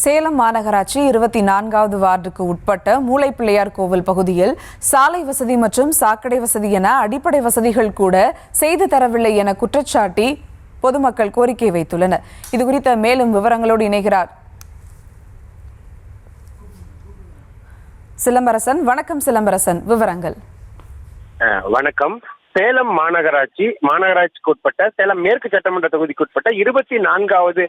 சேலம் மாநகராட்சி 24வது வார்டுக்கு உட்பட்ட மூளைப்பிள்ளையார் கோவில் பகுதியில் சாலை வசதி மற்றும் சாக்கடை வசதி என அடிப்படை வசதிகள் கூட செய்து தரவில்லை என குற்றச்சாட்டி பொதுமக்கள் கோரிக்கை வைத்துள்ளனர். இதுகுறித்த மேலும் விவரங்களோடு இணைகிறார் சிலம்பரசன். வணக்கம் சிலம்பரசன், விவரங்கள். வணக்கம். சேலம் மாநகராட்சிக்கு உட்பட்ட சேலம் மேற்கு சட்டமன்ற தொகுதிக்கு உட்பட்ட 24வது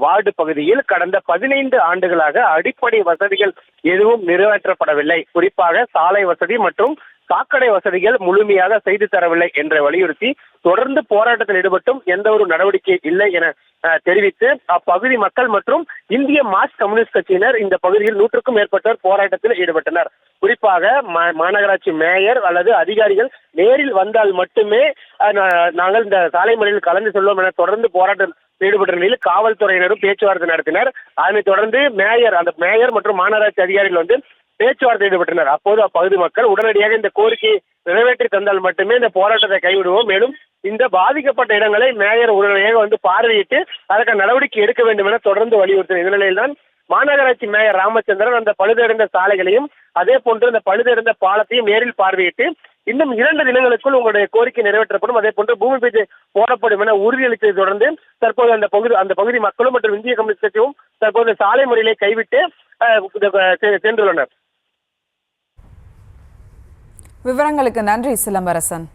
வார்டு பகுதியில் கடந்த 15 ஆண்டுகளாக அடிப்படை வசதிகள் எதுவும் நிறைவேற்றப்படவில்லை. குறிப்பாக சாலை வசதி மற்றும் சாக்கடை வசதிகள் முழுமையாக செய்து தரவில்லை என்று வலியுறுத்தி தொடர்ந்து போராட்டத்தில் ஈடுபட்டும் எந்த ஒரு நடவடிக்கை இல்லை என தெரிவித்து அப்பகுதி மக்கள் மற்றும் இந்திய மார்க்சிஸ்ட் கம்யூனிஸ்ட் கட்சியினர் இந்த பகுதியில் 100க்கும் மேற்பட்டோர் போராட்டத்தில் ஈடுபட்டனர். குறிப்பாக மாநகராட்சி மேயர் அல்லது அதிகாரிகள் நேரில் வந்தால் மட்டுமே நாங்கள் இந்த சாலை மறியலில் கலந்து செல்வோம் என தொடர்ந்து போராட்டம் ஈடுபட்ட நிலையில் காவல்துறையினரும் பேச்சுவார்த்தை நடத்தினர். அதனைத் தொடர்ந்து மேயர் மற்றும் மாநகராட்சி அதிகாரிகள் வந்து பேச்சுவார்த்தை ஈடுபட்டனர். அப்போது அப்பகுதி மக்கள் உடனடியாக இந்த கோரிக்கையை நிறைவேற்றி தந்தால் மட்டுமே இந்த போராட்டத்தை கைவிடுவோம், மேலும் இந்த பாதிக்கப்பட்ட இடங்களை மேயர் உடனடியாக வந்து பார்வையிட்டு அதற்கு நடவடிக்கை எடுக்க வேண்டும் என தொடர்ந்து வலியுறுத்தினர். இந்த நிலையில்தான் மாநகராட்சி மேயர் ராமச்சந்திரன் அந்த பழுதடைந்த சாலைகளையும் அதே போன்று அந்த பழுதடைந்த பாலத்தையும் நேரில் பார்வையிட்டு இன்னும் 2 தினங்களுக்குள் உங்களுடைய கோரிக்கை நிறைவேற்றப்படும், அதே போன்று பூமி பூஜை போடப்படும் என உறுதியளித்ததை தொடர்ந்து தற்போது அந்த பகுதி மக்களும் மற்றும் இந்திய கம்யூனிஸ்ட் கட்சியும் தற்போது சாலை முறையிலே கைவிட்டு சென்றுள்ளனர். விவரங்களுக்கு நன்றி சிலம்பரசன்.